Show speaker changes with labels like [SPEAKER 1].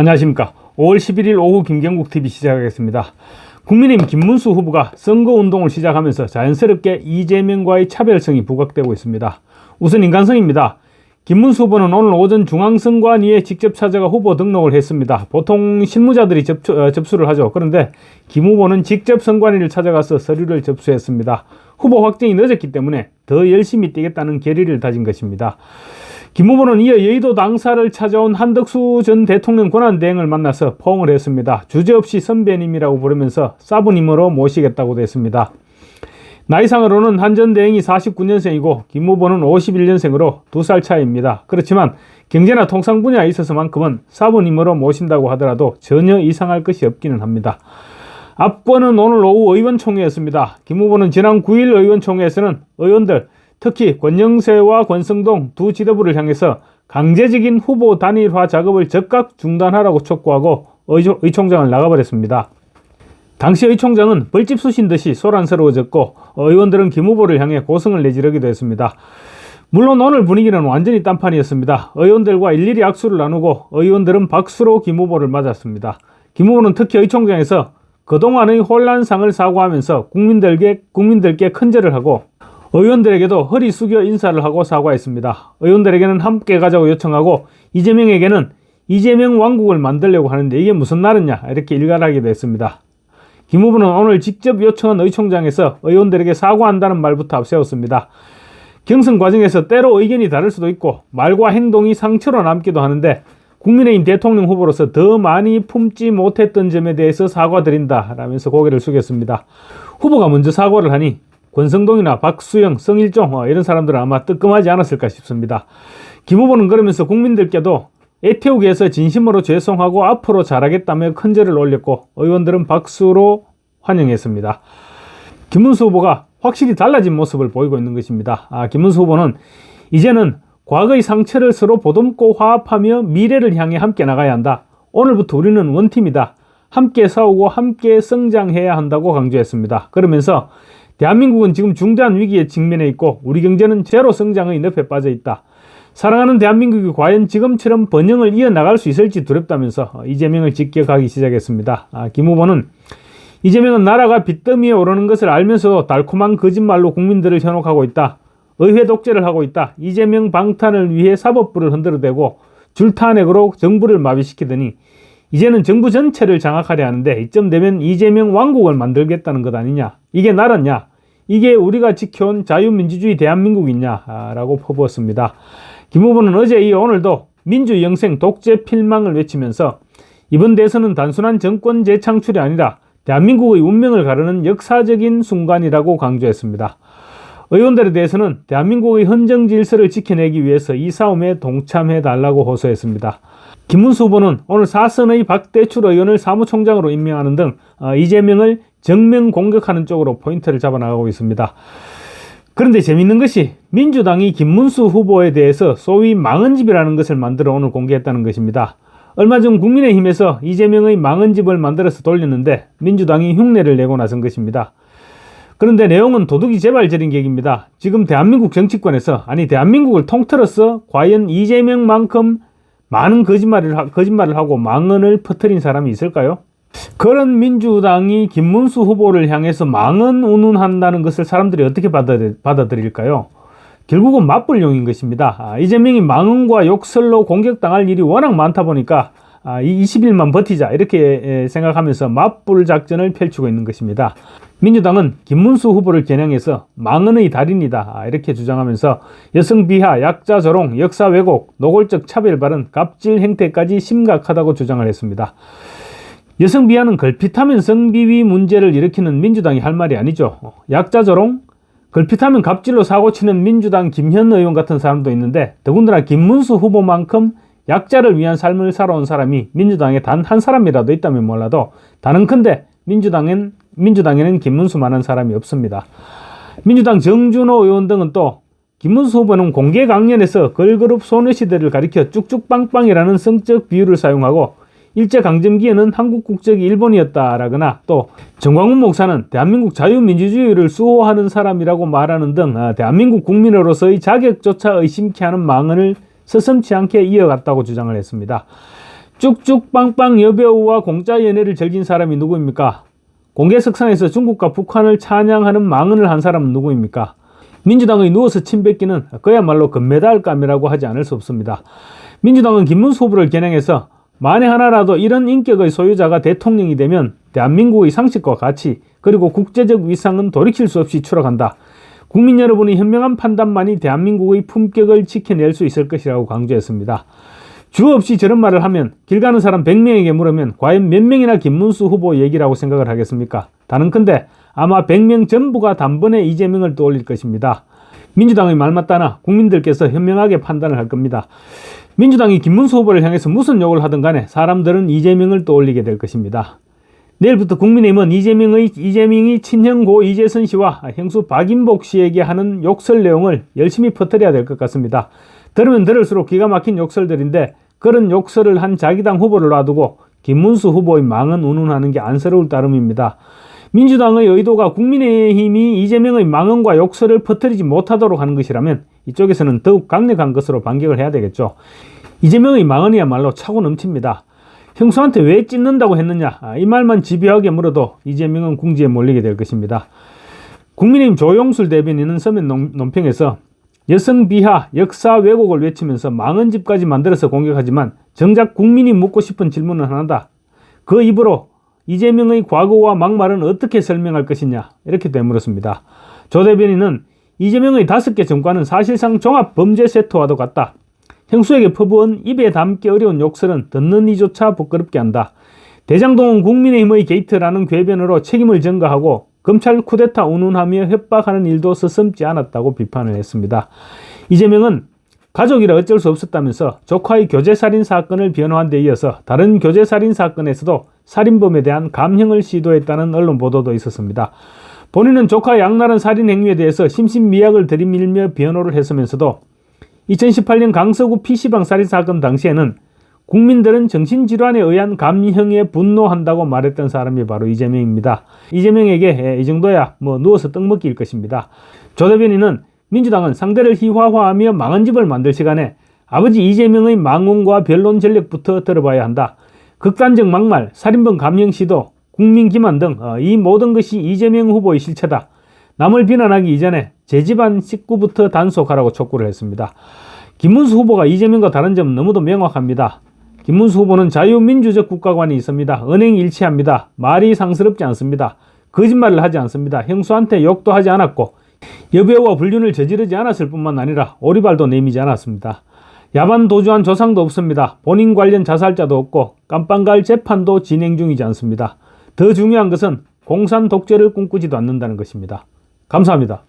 [SPEAKER 1] 안녕하십니까. 5월 11일 오후 김경국TV 시작하겠습니다. 국민의힘 김문수 후보가 선거운동을 시작하면서 자연스럽게 이재명과의 차별성이 부각되고 있습니다. 우선 인간성입니다. 김문수 후보는 오늘 오전 중앙선관위에 직접 찾아가 후보 등록을 했습니다. 보통 실무자들이 접수를 하죠. 그런데 김 후보는 직접 선관위를 찾아가서 서류를 접수했습니다. 후보 확정이 늦었기 때문에 더 열심히 뛰겠다는 결의를 다진 것입니다. 김 후보는 이어 여의도 당사를 찾아온 한덕수 전 대통령 권한대행을 만나서 포옹을 했습니다. 주저없이 선배님이라고 부르면서 사부님으로 모시겠다고도 했습니다. 나이상으로는 한 전 대행이 49년생이고 김 후보는 51년생으로 2살 차이입니다. 그렇지만 경제나 통상 분야에 있어서만큼은 사부님으로 모신다고 하더라도 전혀 이상할 것이 없기는 합니다. 앞권은 오늘 오후 의원총회였습니다. 김 후보는 지난 9일 의원총회에서는 의원들, 특히 권영세와 권성동 두 지도부를 향해서 강제적인 후보 단일화 작업을 즉각 중단하라고 촉구하고 의총장을 나가버렸습니다. 당시 의총장은 벌집 쑤신 듯이 소란스러워졌고 의원들은 김 후보를 향해 고성을 내지르기도 했습니다. 물론 오늘 분위기는 완전히 딴판이었습니다. 의원들과 일일이 악수를 나누고 의원들은 박수로 김 후보를 맞았습니다. 김 후보는 특히 의총장에서 그동안의 혼란상을 사과하면서 국민들께 큰절을 하고 의원들에게도 허리 숙여 인사를 하고 사과했습니다. 의원들에게는 함께 가자고 요청하고 이재명에게는 이재명 왕국을 만들려고 하는데 이게 무슨 나라냐 이렇게 일갈하기도 했습니다. 김 후보는 오늘 직접 요청한 의총장에서 의원들에게 사과한다는 말부터 앞세웠습니다. 경선 과정에서 때로 의견이 다를 수도 있고 말과 행동이 상처로 남기도 하는데 국민의힘 대통령 후보로서 더 많이 품지 못했던 점에 대해서 사과드린다 라면서 고개를 숙였습니다. 후보가 먼저 사과를 하니 권성동이나 박수영, 성일종 이런 사람들은 아마 뜨끔하지 않았을까 싶습니다. 김 후보는 그러면서 국민들께도 애태우게 해서 진심으로 죄송하고 앞으로 잘하겠다며 큰절을 올렸고 의원들은 박수로 환영했습니다. 김문수 후보가 확실히 달라진 모습을 보이고 있는 것입니다. 김문수 후보는 이제는 과거의 상처를 서로 보듬고 화합하며 미래를 향해 함께 나가야 한다. 오늘부터 우리는 원팀이다. 함께 싸우고 함께 성장해야 한다고 강조했습니다. 그러면서 대한민국은 지금 중대한 위기에 직면해 있고 우리 경제는 제로 성장의 늪에 빠져 있다. 사랑하는 대한민국이 과연 지금처럼 번영을 이어나갈 수 있을지 두렵다면서 이재명을 직격하기 시작했습니다. 김 후보는 이재명은 나라가 빚더미에 오르는 것을 알면서도 달콤한 거짓말로 국민들을 현혹하고 있다. 의회 독재를 하고 있다. 이재명 방탄을 위해 사법부를 흔들어대고 줄타넥으로 정부를 마비시키더니 이제는 정부 전체를 장악하려 하는데 이쯤 되면 이재명 왕국을 만들겠다는 것 아니냐. 이게 나라냐. 이게 우리가 지켜온 자유민주주의 대한민국이냐 라고 퍼부었습니다. 김 후보는 어제 이어 오늘도 민주 영생 독재 필망을 외치면서 이번 대선은 단순한 정권 재창출이 아니라 대한민국의 운명을 가르는 역사적인 순간이라고 강조했습니다. 의원들에 대해서는 대한민국의 헌정 질서를 지켜내기 위해서 이 싸움에 동참해달라고 호소했습니다. 김문수 후보는 오늘 사선의 박대출 의원을 사무총장으로 임명하는 등 이재명을 정면 공격하는 쪽으로 포인트를 잡아나가고 있습니다. 그런데 재미있는 것이 민주당이 김문수 후보에 대해서 소위 망언집이라는 것을 만들어 오늘 공개했다는 것입니다. 얼마 전 국민의힘에서 이재명의 망언집을 만들어서 돌렸는데 민주당이 흉내를 내고 나선 것입니다. 그런데 내용은 도둑이 제발저린 격입니다. 지금 대한민국 정치권에서 대한민국을 통틀어서 과연 이재명만큼 많은 거짓말을 하고 망언을 퍼뜨린 사람이 있을까요? 그런 민주당이 김문수 후보를 향해서 망언 운운한다는 것을 사람들이 어떻게 받아들일까요? 결국은 맞불용인 것입니다. 이재명이 망언과 욕설로 공격당할 일이 워낙 많다 보니까 20일만 버티자 이렇게 생각하면서 맞불 작전을 펼치고 있는 것입니다. 민주당은 김문수 후보를 겨냥해서 망언의 달인이다 이렇게 주장하면서 여성 비하, 약자 조롱, 역사 왜곡, 노골적 차별 발언, 갑질 행태까지 심각하다고 주장을 했습니다. 여성 비하는 걸핏하면 성비위 문제를 일으키는 민주당이 할 말이 아니죠. 약자 조롱, 걸핏하면 갑질로 사고치는 민주당 김현 의원 같은 사람도 있는데 더군다나 김문수 후보만큼 약자를 위한 삶을 살아온 사람이 민주당에 단 한 사람이라도 있다면 몰라도 단언컨대 민주당에는 김문수만한 사람이 없습니다. 민주당 정준호 의원 등은 또 김문수 후보는 공개 강연에서 걸그룹 소녀시대를 가리켜 쭉쭉빵빵이라는 성적 비유를 사용하고 일제강점기에는 한국 국적이 일본이었다라거나 또 정광훈 목사는 대한민국 자유민주주의를 수호하는 사람이라고 말하는 등 대한민국 국민으로서의 자격조차 의심케 하는 망언을 서슴지 않게 이어갔다고 주장을 했습니다. 쭉쭉 빵빵 여배우와 공짜 연애를 즐긴 사람이 누구입니까? 공개석상에서 중국과 북한을 찬양하는 망언을 한 사람은 누구입니까? 민주당의 누워서 침 뱉기는 그야말로 금메달감이라고 하지 않을 수 없습니다. 민주당은 김문수 후보를 겨냥해서 만에 하나라도 이런 인격의 소유자가 대통령이 되면 대한민국의 상식과 가치 그리고 국제적 위상은 돌이킬 수 없이 추락한다. 국민 여러분의 현명한 판단만이 대한민국의 품격을 지켜낼 수 있을 것이라고 강조했습니다. 주 없이 저런 말을 하면 길 가는 사람 100명에게 물으면 과연 몇 명이나 김문수 후보 얘기라고 생각을 하겠습니까? 단언컨대 아마 100명 전부가 단번에 이재명을 떠올릴 것입니다. 민주당의 말 맞다나 국민들께서 현명하게 판단을 할 겁니다. 민주당이 김문수 후보를 향해서 무슨 욕을 하든 간에 사람들은 이재명을 떠올리게 될 것입니다. 내일부터 국민의힘은 이재명이 친형 고 이재선 씨와 형수 박인복 씨에게 하는 욕설 내용을 열심히 퍼뜨려야 될 것 같습니다. 들으면 들을수록 기가 막힌 욕설들인데 그런 욕설을 한 자기당 후보를 놔두고 김문수 후보의 망언 운운하는 게 안쓰러울 따름입니다. 민주당의 의도가 국민의힘이 이재명의 망언과 욕설을 퍼뜨리지 못하도록 하는 것이라면 이쪽에서는 더욱 강력한 것으로 반격을 해야 되겠죠. 이재명의 망언이야말로 차고 넘칩니다. 형수한테 왜 찢는다고 했느냐 이 말만 집요하게 물어도 이재명은 궁지에 몰리게 될 것입니다. 국민의힘 조용술 대변인은 서면 논평에서 여성 비하, 역사 왜곡을 외치면서 망언집까지 만들어서 공격하지만 정작 국민이 묻고 싶은 질문은 하나다. 그 입으로 이재명의 과거와 막말은 어떻게 설명할 것이냐 이렇게 되물었습니다. 조 대변인은 이재명의 5개 정과는 사실상 종합범죄세토와도 같다. 형수에게 퍼부은 입에 담기 어려운 욕설은 듣는 이조차 부끄럽게 한다. 대장동은 국민의힘의 게이트라는 궤변으로 책임을 전가하고 검찰 쿠데타 운운하며 협박하는 일도 서슴지 않았다고 비판을 했습니다. 이재명은 가족이라 어쩔 수 없었다면서 조카의 교제살인 사건을 변호한 데 이어서 다른 교제살인 사건에서도 살인범에 대한 감형을 시도했다는 언론 보도도 있었습니다. 본인은 조카의 악랄한 살인 행위에 대해서 심신미약을 들이밀며 변호를 했으면서도 2018년 강서구 PC방 살인 사건 당시에는 국민들은 정신질환에 의한 감형에 분노한다고 말했던 사람이 바로 이재명입니다. 이재명에게 이 정도야 누워서 떡 먹기일 것입니다. 조 대변인은 민주당은 상대를 희화화하며 망언집을 만들 시간에 아버지 이재명의 망언과 변론 전력부터 들어봐야 한다. 극단적 막말, 살인범 감형 시도, 국민 기만 등 이 모든 것이 이재명 후보의 실체다. 남을 비난하기 이전에 제 집안 식구부터 단속하라고 촉구를 했습니다. 김문수 후보가 이재명과 다른 점은 너무도 명확합니다. 김문수 후보는 자유민주적 국가관이 있습니다. 은행이 일치합니다. 말이 상스럽지 않습니다. 거짓말을 하지 않습니다. 형수한테 욕도 하지 않았고 여배우와 불륜을 저지르지 않았을 뿐만 아니라 오리발도 내미지 않았습니다. 야반 도주한 조상도 없습니다. 본인 관련 자살자도 없고 깜빵갈 재판도 진행 중이지 않습니다. 더 중요한 것은 공산 독재를 꿈꾸지도 않는다는 것입니다. 감사합니다.